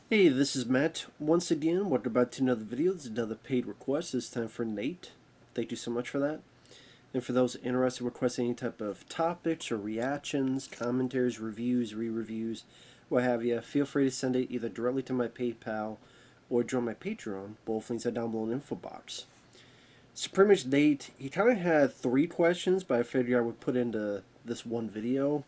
Hey, this is Matt. Once again, welcome back to another video. This is another paid request. This time for Nate. Thank you so much for that. And for those interested in requesting any type of topics or reactions, commentaries, reviews, re-reviews, what have you, feel free to send it either directly to my PayPal or join my Patreon. Both links are down below in the info box. So pretty much Nate, he kind of had three questions, but I figured I would put into this one video.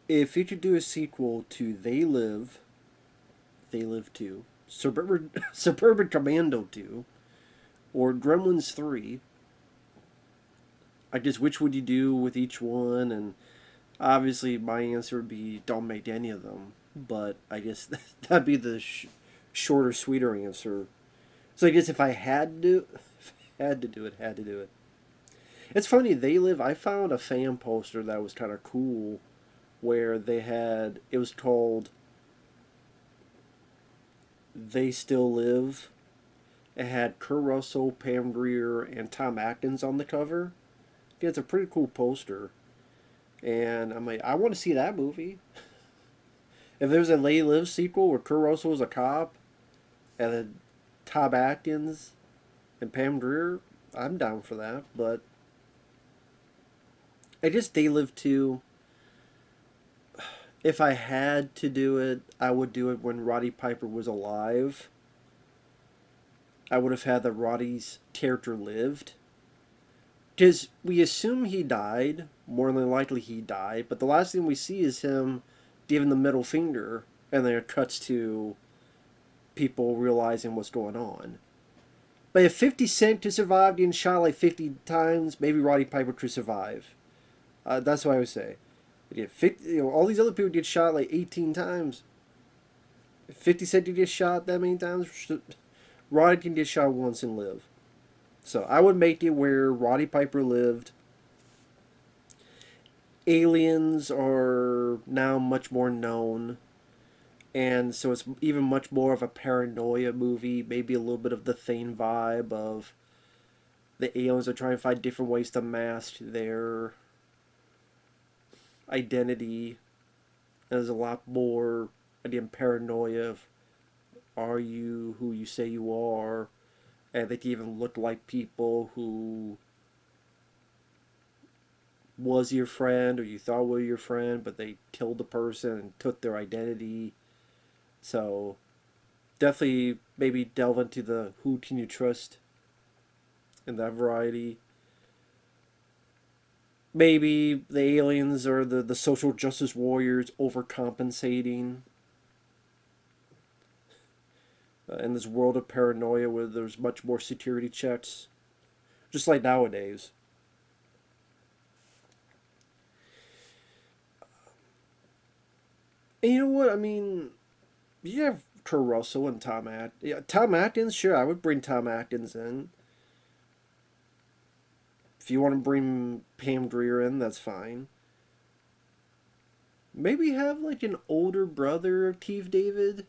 If you could do a sequel to They Live 2, Suburban Commando 2, or Gremlins 3. I guess which would you do with each one? And obviously, my answer would be don't make any of them. But I guess that'd be the shorter, sweeter answer. So I guess if I had to, had to do it, had to do it. It's funny, They Live. I found a fan poster that was kind of cool, where they had it was called They Still Live. It had Kurt Russell, Pam Grier, and Tom Atkins on the cover. Yeah, it's a pretty cool poster. And I'm like, I want to see that movie. If there's a They Live sequel where Kurt Russell is a cop and then Tom Atkins and Pam Grier, I'm down for that. But I just They Live too. If I had to do it, I would do it when Roddy Piper was alive. I would have had that Roddy's character lived. Because we assume he died, more than likely he died, but the last thing we see is him giving the middle finger, and then it cuts to people realizing what's going on. But if 50 Cent could survive getting shot like 50 times, maybe Roddy Piper could survive. That's what I would say. Get 50, all these other people get shot like 18 times. If 50 Cent could get shot that many times, Roddy can get shot once and live. So I would make it where Roddy Piper lived. Aliens are now much more known, and so it's even much more of a paranoia movie, maybe a little bit of the Thing vibe of the aliens are trying to find different ways to mask their identity. And there's a lot more, again, paranoia of are you who you say you are, and they can even look like people who was your friend or you thought were your friend, but they killed the person and took their identity. So definitely maybe delve into the who can you trust in that variety. Maybe the aliens are the social justice warriors overcompensating in this world of paranoia where there's much more security checks, just like nowadays. And you know what? I mean, you have Kurt Russell and Tom Atkins, sure, I would bring Tom Atkins in. If you want to bring Pam Grier in, that's fine. Maybe have like an older brother of Keith David,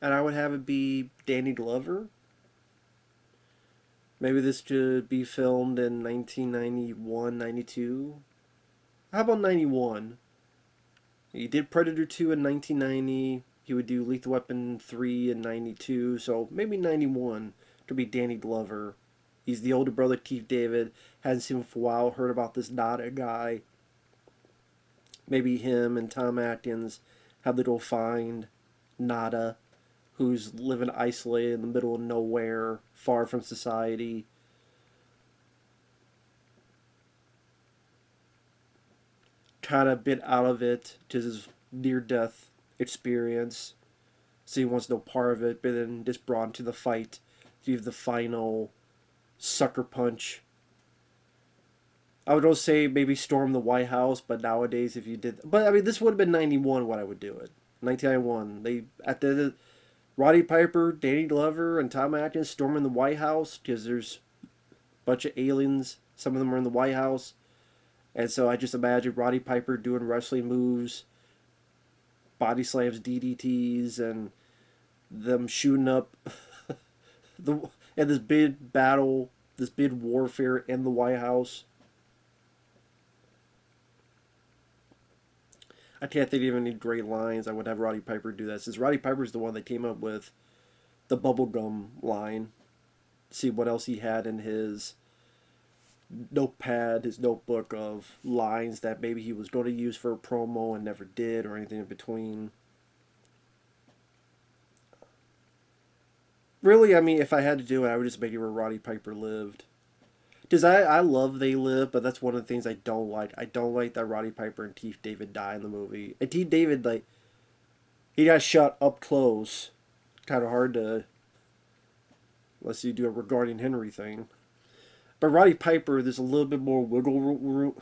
and I would have it be Danny Glover. Maybe this could be filmed in 1991, 92. How about 91? He did Predator 2 in 1990. He would do Lethal Weapon 3 in 92. So maybe 91 could be Danny Glover. He's the older brother of Keith David. Hadn't seen him for a while. Heard about this Nada guy. Maybe him and Tom Atkins have to go find Nada, who's living isolated in the middle of nowhere, far from society. Kind of been out of it because his near death experience. So he wants no part of it, but then just brought into the fight to give the final sucker punch. I would also say maybe storm the White House, but nowadays if you did, but I mean this would have been 91 when I would do it. 1991, they at the Roddy Piper, Danny Glover, and Tom Atkins storming the White House because there's a bunch of aliens. Some of them are in the White House, and so I just imagine Roddy Piper doing wrestling moves, body slams, DDTs, and them shooting up the and this big battle, this big warfare in the White House. I can't think of any great lines I would have Roddy Piper do that, since Roddy Piper's the one that came up with the bubblegum line. See what else he had in his notepad, his notebook of lines that maybe he was going to use for a promo and never did, or anything in between. Really, I mean, if I had to do it, I would just make it where Roddy Piper lived. Because I love They Live, but that's one of the things I don't like. I don't like that Roddy Piper and Keith David die in the movie. And Keith David, like, he got shot up close. Kind of hard to, unless you do a regarding Henry thing. But Roddy Piper, there's a little bit more wiggle room.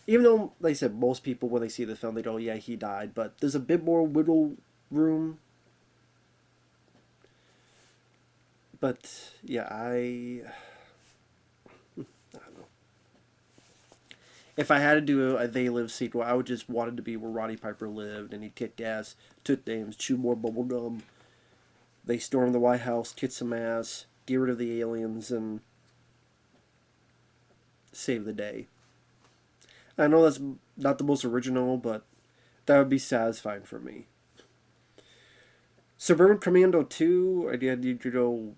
Even though, like I said, most people, when they see the film, they go, yeah, he died. But there's a bit more wiggle room. But, yeah, I don't know. If I had to do a They Live sequel, I would just want it to be where Roddy Piper lived, and he kicked ass, took names, chewed more bubblegum. They stormed the White House, kicked some ass, get rid of the aliens, and save the day. I know that's not the most original, but that would be satisfying for me. Suburban Commando 2, I need to go,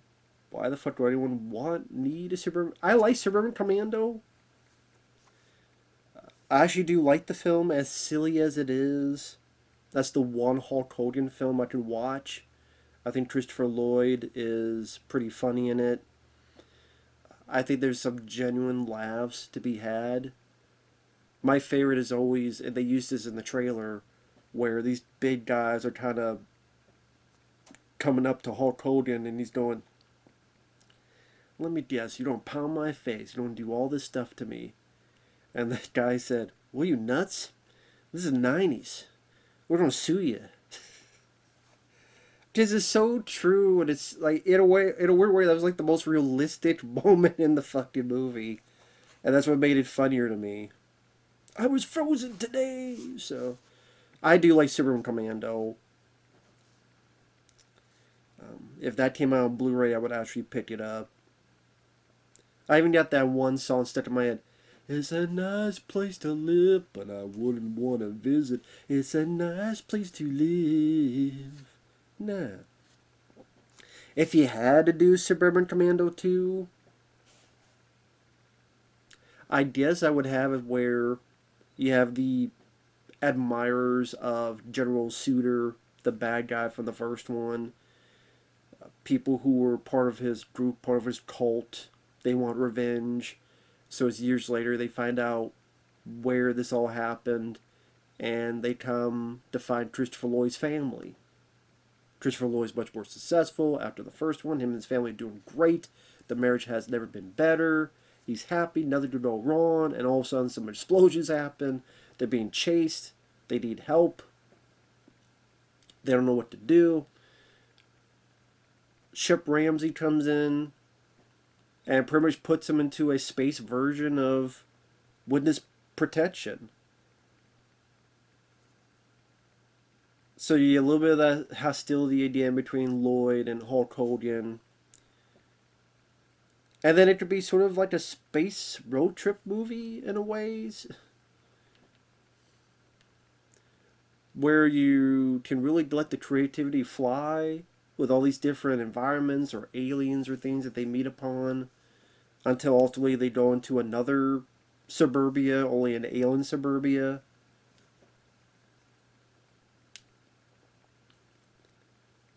why the fuck do anyone need a Suburban... I like Suburban Commando. I actually do like the film, as silly as it is. That's the one Hulk Hogan film I can watch. I think Christopher Lloyd is pretty funny in it. I think there's some genuine laughs to be had. My favorite is always, and they used this in the trailer, where these big guys are kind of coming up to Hulk Hogan, and he's going, let me guess, you don't pound my face, you don't do all this stuff to me. And the guy said, "What, you nuts? This is the 90s. We're going to sue you." Because it's so true, and it's like, in a weird way, that was like the most realistic moment in the fucking movie. And that's what made it funnier to me. I was frozen today! So, I do like Suburban Commando. If that came out on Blu-ray, I would actually pick it up. I even got that one song stuck in my head. It's a nice place to live, but I wouldn't want to visit. It's a nice place to live. Nah. If you had to do Suburban Commando 2, I guess I would have it where you have the admirers of General Suter, the bad guy from the first one. People who were part of his group, part of his cult. They want revenge. So it's years later, they find out where this all happened, and they come to find Christopher Lloyd's family. Christopher Lloyd's much more successful after the first one. Him and his family are doing great. The marriage has never been better. He's happy, nothing could go wrong, and all of a sudden some explosions happen. They're being chased. They need help. They don't know what to do. Ship Ramsey comes in and pretty much puts him into a space version of witness protection. So you get a little bit of that hostility again between Lloyd and Hulk Hogan. And then it could be sort of like a space road trip movie in a ways, where you can really let the creativity fly with all these different environments or aliens or things that they meet upon, until ultimately they go into another suburbia, only an alien suburbia.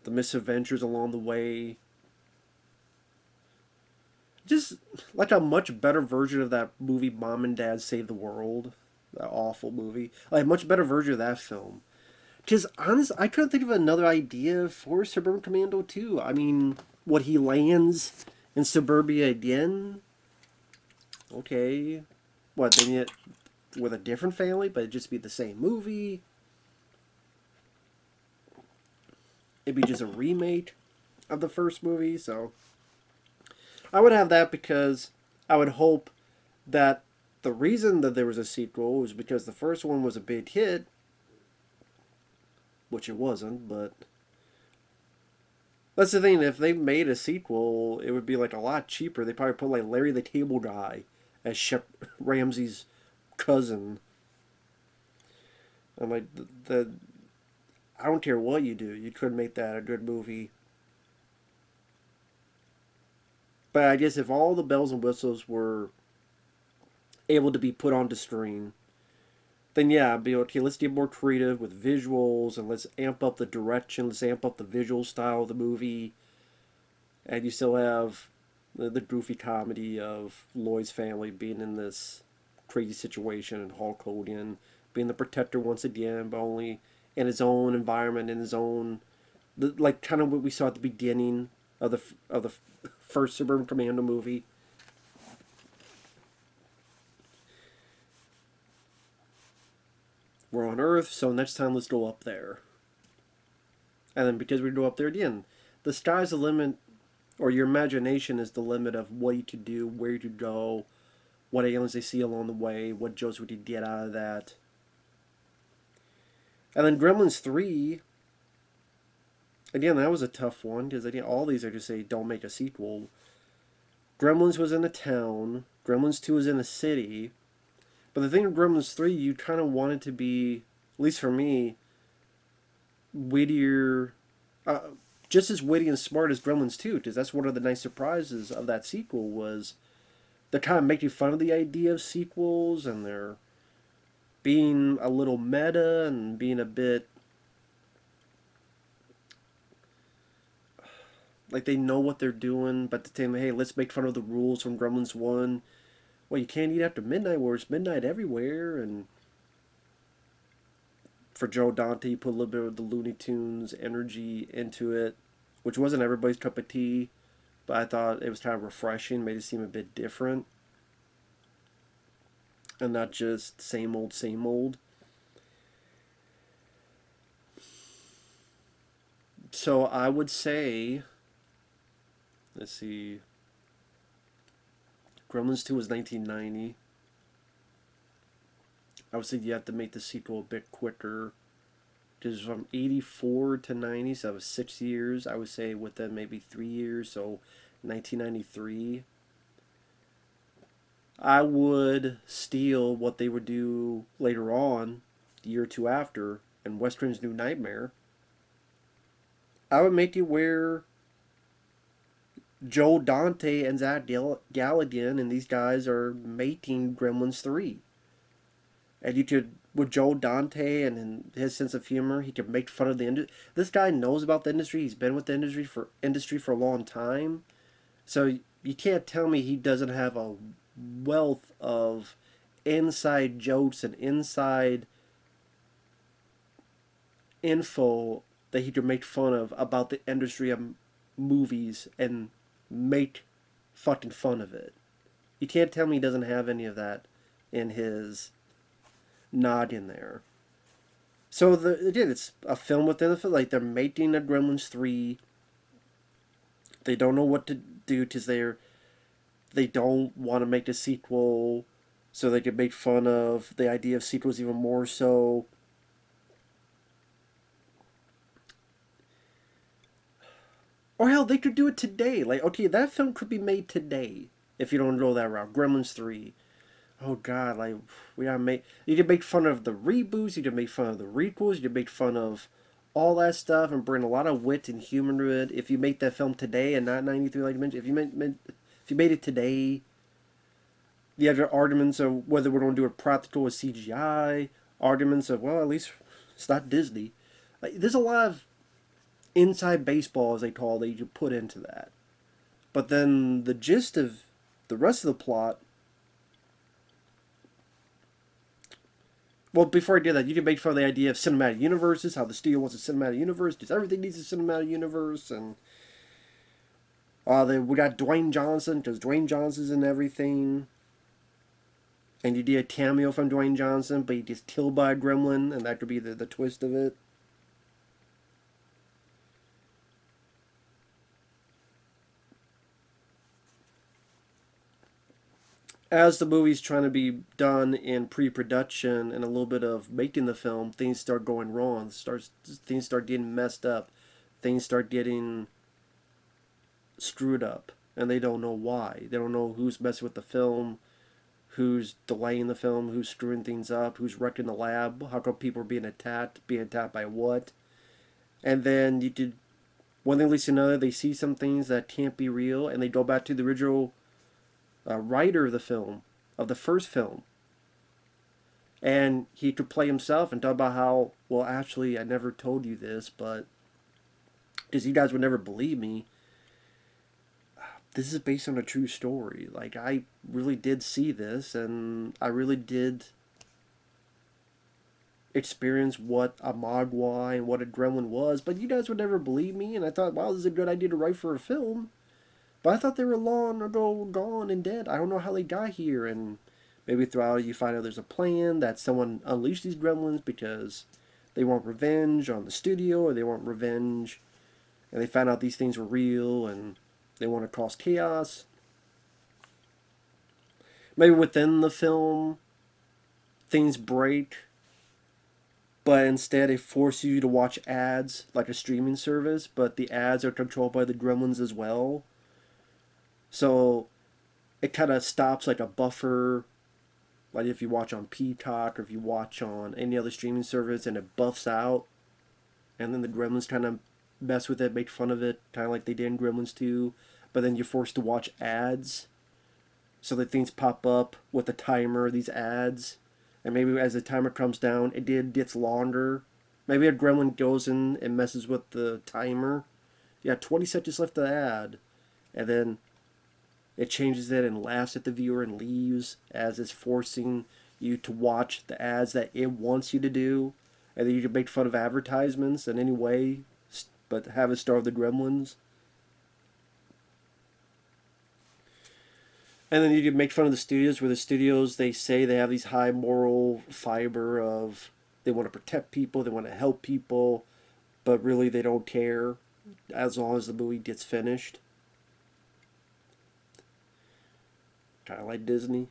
The misadventures along the way. Just like a much better version of that movie Mom and Dad Save the World. That awful movie. Like a much better version of that film. Because honestly, I couldn't think of another idea for Suburban Commando 2. I mean, what, he lands in suburbia again? Okay. What, then yet with a different family, but it'd just be the same movie? It'd be just a remake of the first movie, so I would have that, because I would hope that the reason that there was a sequel was because the first one was a big hit, which it wasn't, but that's the thing. If they made a sequel, it would be like a lot cheaper. They probably put like Larry the Cable Guy as Shep Ramsey's cousin. I'm like the I don't care what you do, you couldn't make that a good movie. But I guess if all the bells and whistles were able to be put onto screen, then yeah, be okay. Let's get more creative with visuals and let's amp up the direction. Let's amp up the visual style of the movie, and you still have the goofy comedy of Lloyd's family being in this crazy situation and Hulk Hogan being the protector once again, but only in his own environment, in his own like kind of what we saw at the beginning of the first Suburban Commando movie. We're on Earth, so next time let's go up there. And then because we go up there again, the sky's the limit, or your imagination is the limit of what you could do, where you could go, what aliens they see along the way, what jokes we could get out of that. And then Gremlins 3, again, that was a tough one because again, all these are just say don't make a sequel. Gremlins was in a town, Gremlins 2 was in a city, but the thing with Gremlins 3, you kind of wanted to be, at least for me, wittier, uh, just as witty and smart as Gremlins 2, because that's one of the nice surprises of that sequel was they're kind of making fun of the idea of sequels and they're being a little meta and being a bit like they know what they're doing, but at the same hey, let's make fun of the rules from Gremlins 1. Well, you can't eat after midnight where it's midnight everywhere, and for Joe Dante, you put a little bit of the Looney Tunes energy into it, which wasn't everybody's cup of tea, but I thought it was kind of refreshing, made it seem a bit different, and not just same old, same old. So I would say, let's see, Gremlins 2 was 1990. I would say you have to make the sequel a bit quicker. Because from 84 to 90, so that was 6 years. I would say within maybe 3 years, so 1993. I would steal what they would do later on, the year or two after, in Western's New Nightmare. I would make it where Joe Dante and Zach Galligan and these guys are making Gremlins 3. And you could, with Joe Dante and his sense of humor, he could make fun of the industry. This guy knows about the industry. He's been with the industry for a long time. So you can't tell me he doesn't have a wealth of inside jokes and inside info that he could make fun of about the industry of movies and make fucking fun of it. You can't tell me he doesn't have any of that in his noggin there. So again, it's a film within a film. Like they're making a Gremlins 3. They don't know what to do because they don't want to make a sequel, so they could make fun of the idea of sequels even more so. Or hell, they could do it today. Like, okay, that film could be made today if you don't go that route. Gremlins 3. Oh god, like we gotta make you can make fun of the reboots, you can make fun of the requels, you can make fun of all that stuff and bring a lot of wit and humor to it. If you make that film today and not 93 like you mentioned, if you made it today, you have your arguments of whether we're going to do it practical with CGI, arguments of well at least it's not Disney. Like, there's a lot of inside baseball as they call it that you can put into that. But then the gist of the rest of the plot. Well, before I do that, you can make fun of the idea of cinematic universes, how the studio wants a cinematic universe, because everything needs a cinematic universe, and we got Dwayne Johnson, because Dwayne Johnson's in everything, and you do a cameo from Dwayne Johnson, but he gets killed by a gremlin, and that could be the twist of it. As the movie's trying to be done in pre-production and a little bit of making the film, things start going wrong. Things start getting messed up. Things start getting screwed up, and they don't know why. They don't know who's messing with the film, who's delaying the film, who's screwing things up, who's wrecking the lab, how come people are being attacked by what. And then you did one thing leads to another. They see some things that can't be real, and they go back to the original writer of the film, of the first film. And he could play himself and talk about how, well, actually, I never told you this, but because you guys would never believe me, this is based on a true story. Like, I really did see this, and I really did experience what a Mogwai and what a gremlin was, but you guys would never believe me, and I thought, wow, this is a good idea to write for a film. But I thought they were long ago gone and dead. I don't know how they got here, and maybe throughout you find out there's a plan that someone unleashed these gremlins because they want revenge on the studio, or they want revenge, and they found out these things were real, and they want to cause chaos. Maybe within the film, things break, but instead it forces you to watch ads like a streaming service, but the ads are controlled by the gremlins as well. So it kind of stops like a buffer, like if you watch on Peacock or if you watch on any other streaming service, and it buffs out, and then the gremlins kind of mess with it, make fun of it, kind of like they did in Gremlins 2, but then you're forced to watch ads, so that things pop up with a timer, these ads, and maybe as the timer comes down, it gets longer. Maybe a gremlin goes in and messes with the timer. Yeah, 20 seconds left of the ad, and then it changes it and laughs at the viewer and leaves as it's forcing you to watch the ads that it wants you to do, and then you can make fun of advertisements in any way, but have it star the gremlins. And then you can make fun of the studios, where the studios, they say they have these high moral fiber of they want to protect people, they want to help people, but really they don't care as long as the movie gets finished. Kind of like Disney.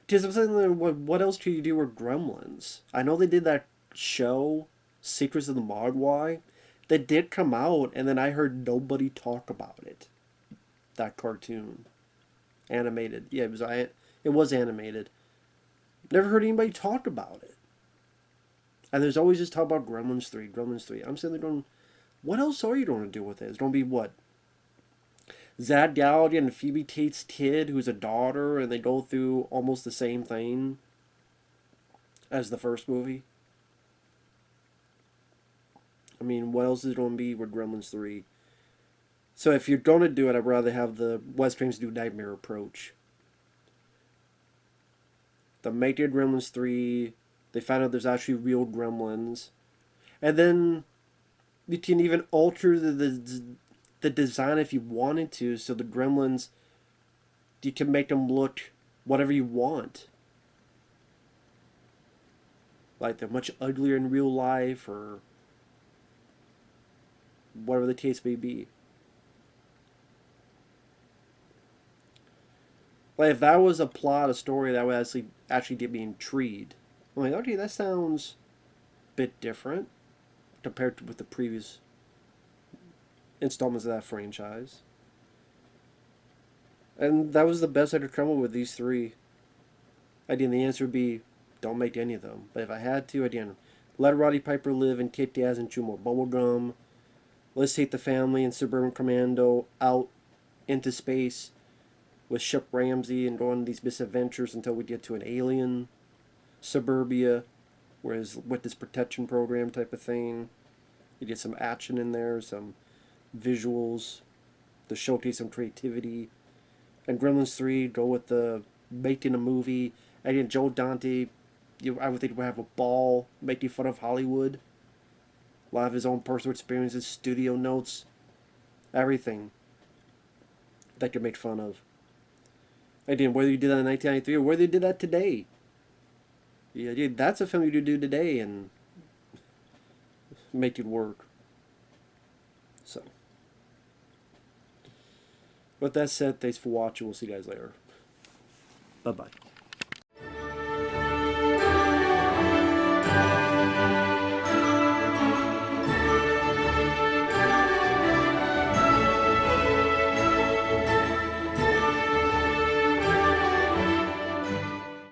Because I'm saying, what else could you do with Gremlins? I know they did that show, Secrets of the Mogwai, that did come out, and then I heard nobody talk about it. That cartoon. Animated. Yeah, it was animated. Never heard anybody talk about it. And there's always this talk about Gremlins 3, Gremlins 3. I'm sitting there going, what else are you going to do with it? It's going to be what? Zad Galligan and Phoebe Tate's kid, who's a daughter, and they go through almost the same thing as the first movie. I mean, what else is it going to be with Gremlins 3? So if you're going to do it, I'd rather have the Wes Cravens do Nightmare Approach. The make it Gremlins 3, they find out there's actually real gremlins. And then you can even alter the design if you wanted to, so the gremlins, you can make them look whatever you want. Like they're much uglier in real life, or whatever the case may be. Like if that was a plot, a story that would actually get me intrigued. I'm like, okay, that sounds a bit different compared to with the previous installments of that franchise. And that was the best I could come up with these three. Again, the answer would be, don't make any of them. But if I had to, again, let Roddy Piper live and Kate Diaz and chew more bubblegum. Let's take the family and Suburban Commando out into space with Ship Ramsey and go on these misadventures until we get to an alien suburbia, whereas with this protection program type of thing, you get some action in there, some visuals to showcase some creativity. And Gremlins 3, go with the making a movie. Again, Joe Dante, I would think would have a ball making fun of Hollywood. A lot of his own personal experiences, studio notes, everything that could make fun of. Again, whether you did that in 1993 or whether you did that today. Yeah, dude, that's a film you could do today and make it work. So, with that said, thanks for watching. We'll see you guys later. Bye-bye.